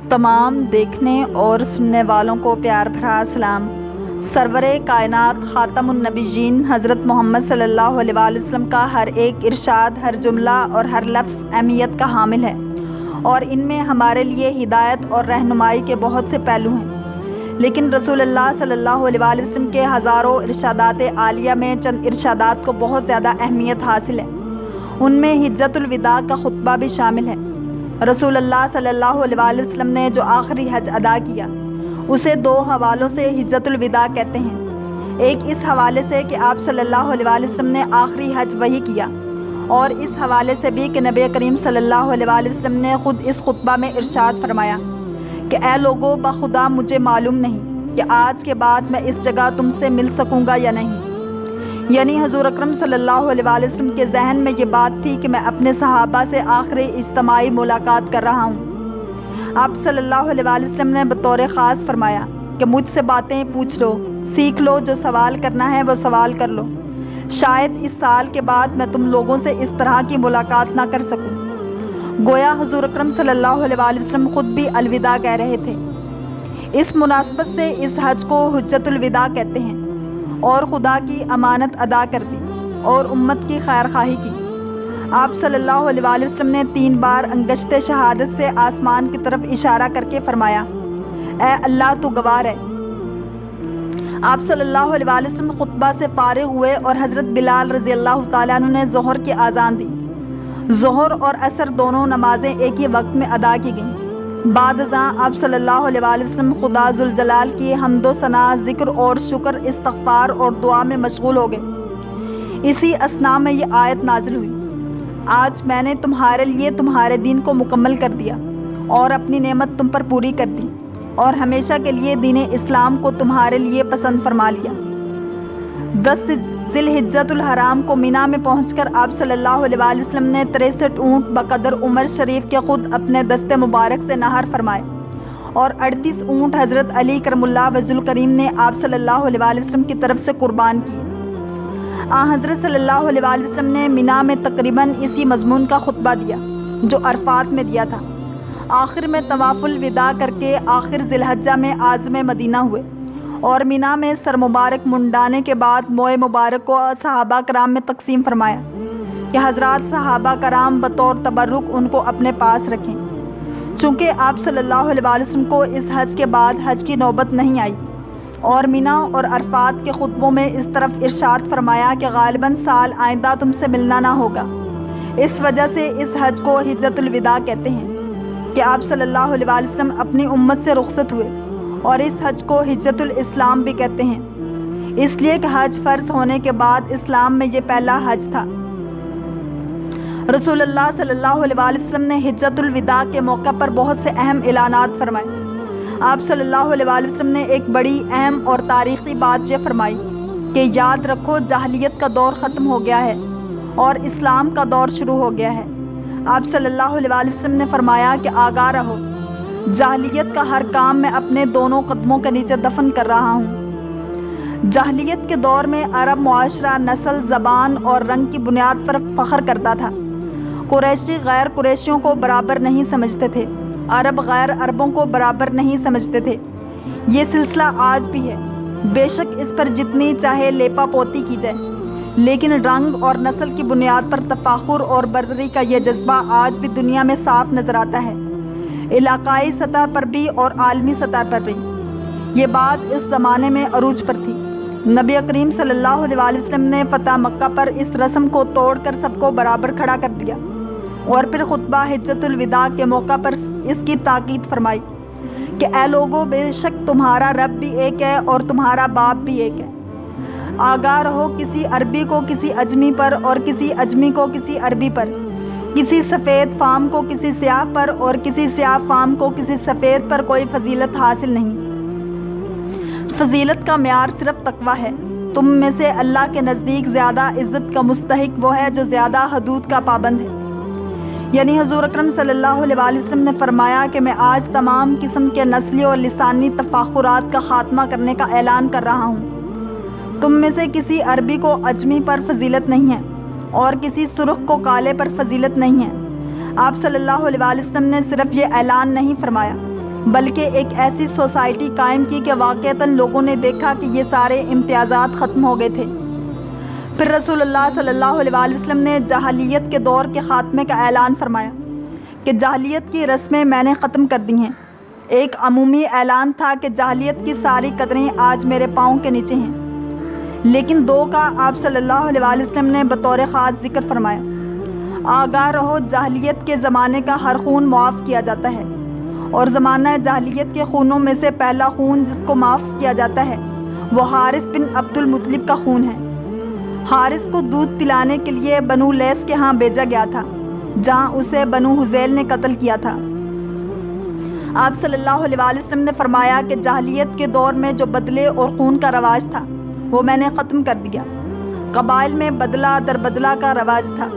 تمام دیکھنے اور سننے والوں کو پیار بھرا سلام۔ سرور کائنات خاتم النبیین حضرت محمد صلی اللہ علیہ وآلہ وسلم کا ہر ایک ارشاد، ہر جملہ اور ہر لفظ اہمیت کا حامل ہے، اور ان میں ہمارے لیے ہدایت اور رہنمائی کے بہت سے پہلو ہیں۔ لیکن رسول اللہ صلی اللہ علیہ وآلہ وسلم کے ہزاروں ارشادات عالیہ میں چند ارشادات کو بہت زیادہ اہمیت حاصل ہے۔ ان میں حجۃ الوداع کا خطبہ بھی شامل ہے۔ رسول اللہ صلی اللہ علیہ وآلہ وسلم نے جو آخری حج ادا کیا، اسے دو حوالوں سے حجۃ الوداع کہتے ہیں۔ ایک اس حوالے سے کہ آپ صلی اللہ علیہ وآلہ وسلم نے آخری حج وہی کیا، اور اس حوالے سے بھی کہ نبی کریم صلی اللہ علیہ وآلہ وسلم نے خود اس خطبہ میں ارشاد فرمایا کہ اے لوگو، بخدا مجھے معلوم نہیں کہ آج کے بعد میں اس جگہ تم سے مل سکوں گا یا نہیں۔ یعنی حضور اکرم صلی اللہ علیہ وآلہ وسلم کے ذہن میں یہ بات تھی کہ میں اپنے صحابہ سے آخری اجتماعی ملاقات کر رہا ہوں۔ آپ صلی اللہ علیہ وآلہ وسلم نے بطور خاص فرمایا کہ مجھ سے باتیں پوچھ لو، سیکھ لو، جو سوال کرنا ہے وہ سوال کر لو، شاید اس سال کے بعد میں تم لوگوں سے اس طرح کی ملاقات نہ کر سکوں۔ گویا حضور اکرم صلی اللہ علیہ وآلہ وسلم خود بھی الوداع کہہ رہے تھے۔ اس مناسبت سے اس حج کو حجۃ الوداع کہتے ہیں، اور خدا کی امانت ادا کر دی اور امت کی خیر خواہی کی۔ آپ صلی اللہ علیہ وآلہ وسلم نے 3 بار انگشت شہادت سے آسمان کی طرف اشارہ کر کے فرمایا، اے اللہ تو گواہ ہے۔ آپ صلی اللہ علیہ وآلہ وسلم خطبہ سے فارغ ہوئے اور حضرت بلال رضی اللہ تعالیٰ عنہ نے ظہر کی اذان دی۔ ظہر اور عصر دونوں نمازیں ایک ہی وقت میں ادا کی گئیں۔ بعد ازاں آپ صلی اللہ علیہ وآلہ وسلم خدا ذوالجلال کی حمد و ثنا، ذکر اور شکر، استغفار اور دعا میں مشغول ہو گئے۔ اسی اثناء میں یہ آیت نازل ہوئی، آج میں نے تمہارے لیے تمہارے دین کو مکمل کر دیا اور اپنی نعمت تم پر پوری کر دی، اور ہمیشہ کے لیے دین اسلام کو تمہارے لیے پسند فرما لیا۔ 10 ذی الحجۃ الحرام کو مینا میں پہنچ کر آپ صلی اللہ علیہ وآلہ وسلم نے 63 اونٹ بقدر عمر شریف کے خود اپنے دست مبارک سے نہر فرمائے، اور 38 اونٹ حضرت علی کرم اللہ وجہ الکریم نے آپ صلی اللہ علیہ وآلہ وسلم کی طرف سے قربان کیے۔ حضرت صلی اللہ علیہ وآلہ وسلم نے مینا میں تقریباً اسی مضمون کا خطبہ دیا جو عرفات میں دیا تھا۔ آخر میں طواف الوداع کر کے آخر ذی الحجہ میں عازم مدینہ ہوئے، اور مینا میں سر مبارک منڈانے کے بعد موئے مبارک کو صحابہ کرام میں تقسیم فرمایا کہ حضرات صحابہ کرام بطور تبرک ان کو اپنے پاس رکھیں۔ چونکہ آپ صلی اللہ علیہ وآلہ وسلم کو اس حج کے بعد حج کی نوبت نہیں آئی، اور مینا اور عرفات کے خطبوں میں اس طرف ارشاد فرمایا کہ غالباً سال آئندہ تم سے ملنا نہ ہوگا۔ اس وجہ سے اس حج کو حجۃ الوداع کہتے ہیں کہ آپ صلی اللہ علیہ وآلہ وسلم اپنی امت سے رخصت ہوئے، اور اس حج کو حجۃ الاسلام بھی کہتے ہیں، اس لیے کہ حج فرض ہونے کے بعد اسلام میں یہ پہلا حج تھا۔ رسول اللہ صلی اللہ علیہ وآلہ وسلم نے حجۃ الوداع کے موقع پر بہت سے اہم اعلانات فرمائے۔ آپ صلی اللہ علیہ وآلہ وسلم نے ایک بڑی اہم اور تاریخی بات یہ فرمائی کہ یاد رکھو، جاہلیت کا دور ختم ہو گیا ہے اور اسلام کا دور شروع ہو گیا ہے۔ آپ صلی اللہ علیہ وآلہ وسلم نے فرمایا کہ آگاہ رہو، جاہلیت کا ہر کام میں اپنے دونوں قدموں کے نیچے دفن کر رہا ہوں۔ جاہلیت کے دور میں عرب معاشرہ نسل، زبان اور رنگ کی بنیاد پر فخر کرتا تھا۔ قریشی غیر قریشیوں کو برابر نہیں سمجھتے تھے، عرب غیر عربوں کو برابر نہیں سمجھتے تھے۔ یہ سلسلہ آج بھی ہے، بے شک اس پر جتنی چاہے لیپا پوتی کی جائے، لیکن رنگ اور نسل کی بنیاد پر تفاخر اور برتری کا یہ جذبہ آج بھی دنیا میں صاف نظر آتا ہے، علاقائی سطح پر بھی اور عالمی سطح پر بھی۔ یہ بات اس زمانے میں عروج پر تھی۔ نبی کریم صلی اللہ علیہ وآلہ وسلم نے فتح مکہ پر اس رسم کو توڑ کر سب کو برابر کھڑا کر دیا، اور پھر خطبہ حجۃ الوداع کے موقع پر اس کی تاکید فرمائی کہ اے لوگو، بے شک تمہارا رب بھی ایک ہے اور تمہارا باپ بھی ایک ہے۔ آگاہ رہو، کسی عربی کو کسی اجمی پر اور کسی اجمی کو کسی عربی پر، کسی سفید فام کو کسی سیاہ پر اور کسی سیاہ فام کو کسی سفید پر کوئی فضیلت حاصل نہیں۔ فضیلت کا معیار صرف تقویٰ ہے۔ تم میں سے اللہ کے نزدیک زیادہ عزت کا مستحق وہ ہے جو زیادہ حدود کا پابند ہے۔ یعنی حضور اکرم صلی اللہ علیہ وآلہ وسلم نے فرمایا کہ میں آج تمام قسم کے نسلی اور لسانی تفاخرات کا خاتمہ کرنے کا اعلان کر رہا ہوں۔ تم میں سے کسی عربی کو اجمی پر فضیلت نہیں ہے اور کسی سرخ کو کالے پر فضیلت نہیں ہے۔ آپ صلی اللہ علیہ وآلہ وسلم نے صرف یہ اعلان نہیں فرمایا بلکہ ایک ایسی سوسائٹی قائم کی کہ واقعتاً لوگوں نے دیکھا کہ یہ سارے امتیازات ختم ہو گئے تھے۔ پھر رسول اللہ صلی اللہ علیہ وآلہ وسلم نے جاہلیت کے دور کے خاتمے کا اعلان فرمایا کہ جاہلیت کی رسمیں میں نے ختم کر دی ہیں۔ ایک عمومی اعلان تھا کہ جاہلیت کی ساری قدریں آج میرے پاؤں کے نیچے ہیں، لیکن دو کا آپ صلی اللہ علیہ وآلہ وسلم نے بطور خاص ذکر فرمایا۔ آگاہ رہو، جاہلیت کے زمانے کا ہر خون معاف کیا جاتا ہے، اور زمانہ جاہلیت کے خونوں میں سے پہلا خون جس کو معاف کیا جاتا ہے وہ حارث بن عبد المطلب کا خون ہے۔ حارث کو دودھ پلانے کے لیے بنو لیس کے ہاں بھیجا گیا تھا، جہاں اسے بنو حذیل نے قتل کیا تھا۔ آپ صلی اللہ علیہ وآلہ وسلم نے فرمایا کہ جاہلیت کے دور میں جو بدلے اور خون کا رواج تھا وہ میں نے ختم کر دیا۔ قبائل میں بدلہ در بدلہ کا رواج تھا۔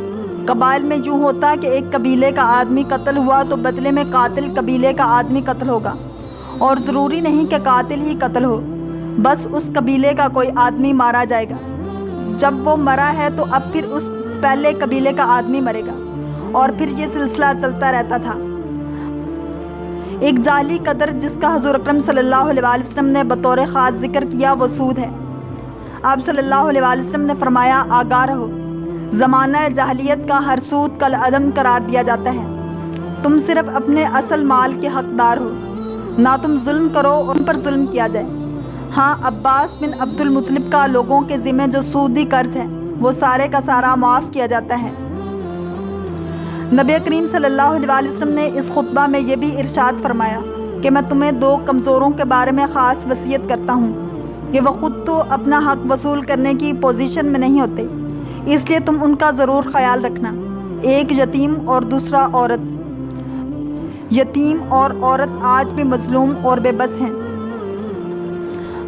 قبائل میں یوں ہوتا کہ ایک قبیلے کا آدمی قتل ہوا تو بدلے میں قاتل قبیلے کا آدمی قتل ہوگا، اور ضروری نہیں کہ قاتل ہی قتل ہو، بس اس قبیلے کا کوئی آدمی مارا جائے گا۔ جب وہ مرا ہے تو اب پھر اس پہلے قبیلے کا آدمی مرے گا، اور پھر یہ سلسلہ چلتا رہتا تھا۔ ایک جعلی قدر جس کا حضور اکرم صلی اللہ علیہ وآلہ وسلم نے بطور خاص ذکر کیا وہ سود ہے۔ آپ صلی اللہ علیہ وآلہ وسلم نے فرمایا، آگاہ رہو، زمانہ جاہلیت کا ہر سود کالعدم قرار دیا جاتا ہے۔ تم صرف اپنے اصل مال کے حقدار ہو، نہ تم ظلم کرو اور ان پر ظلم کیا جائے۔ ہاں، عباس بن عبد المطلب کا لوگوں کے ذمہ جو سودی قرض ہے وہ سارے کا سارا معاف کیا جاتا ہے۔ نبی کریم صلی اللہ علیہ وآلہ وسلم نے اس خطبہ میں یہ بھی ارشاد فرمایا کہ میں تمہیں دو کمزوروں کے بارے میں خاص وصیت کرتا ہوں کہ وہ خود تو اپنا حق وصول کرنے کی پوزیشن میں نہیں ہوتے، اس لیے تم ان کا ضرور خیال رکھنا۔ ایک یتیم اور دوسرا عورت۔ یتیم اور عورت آج بھی مظلوم اور بے بس ہیں۔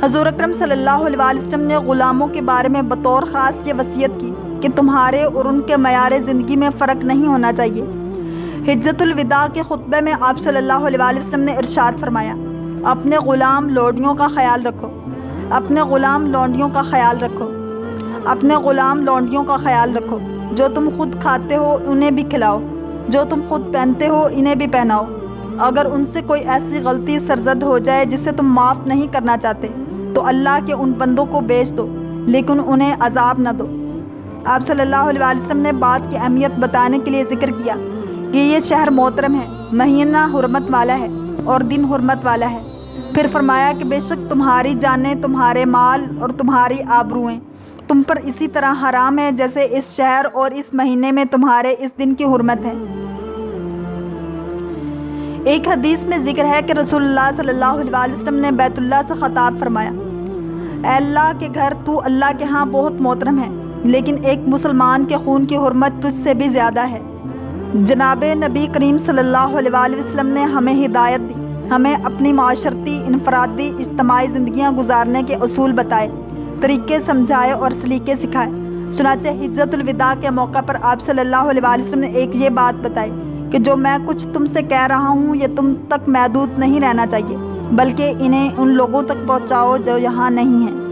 حضور اکرم صلی اللہ علیہ وآلہ وسلم نے غلاموں کے بارے میں بطور خاص یہ وصیت کی کہ تمہارے اور ان کے معیار زندگی میں فرق نہیں ہونا چاہیے۔ حجۃ الوداع کے خطبے میں آپ صلی اللہ علیہ وآلہ وسلم نے ارشاد فرمایا، اپنے غلام لونڈیوں کا خیال رکھو، اپنے غلام لونڈیوں کا خیال رکھو، اپنے غلام لونڈیوں کا خیال رکھو۔ جو تم خود کھاتے ہو انہیں بھی کھلاؤ، جو تم خود پہنتے ہو انہیں بھی پہناؤ۔ اگر ان سے کوئی ایسی غلطی سرزد ہو جائے جسے تم معاف نہیں کرنا چاہتے تو اللہ کے ان بندوں کو بیچ دو، لیکن انہیں عذاب نہ دو۔ آپ صلی اللہ علیہ وآلہ وسلم نے بات کی اہمیت بتانے کے لیے ذکر کیا کہ یہ شہر محترم ہے، مہینہ حرمت والا ہے اور دن حرمت والا ہے۔ پھر فرمایا کہ بے شک تمہاری جانیں، تمہارے مال اور تمہاری آبروئیں تم پر اسی طرح حرام ہے جیسے اس شہر اور اس مہینے میں تمہارے اس دن کی حرمت ہے۔ ایک حدیث میں ذکر ہے کہ رسول اللہ صلی اللہ علیہ وآلہ وسلم نے بیت اللہ سے خطاب فرمایا، اے اللہ کے گھر، تو اللہ کے ہاں بہت محترم ہے، لیکن ایک مسلمان کے خون کی حرمت تجھ سے بھی زیادہ ہے۔ جناب نبی کریم صلی اللہ علیہ وآلہ وسلم نے ہمیں ہدایت دی، ہمیں اپنی معاشرتی، انفرادی، اجتماعی زندگیاں گزارنے کے اصول بتائے، طریقے سمجھائے اور سلیقے سکھائے۔ چنانچہ حجۃ الوداع کے موقع پر آپ صلی اللہ علیہ وآلہ وسلم نے ایک یہ بات بتائی کہ جو میں کچھ تم سے کہہ رہا ہوں یہ تم تک محدود نہیں رہنا چاہیے، بلکہ انہیں ان لوگوں تک پہنچاؤ جو یہاں نہیں ہیں۔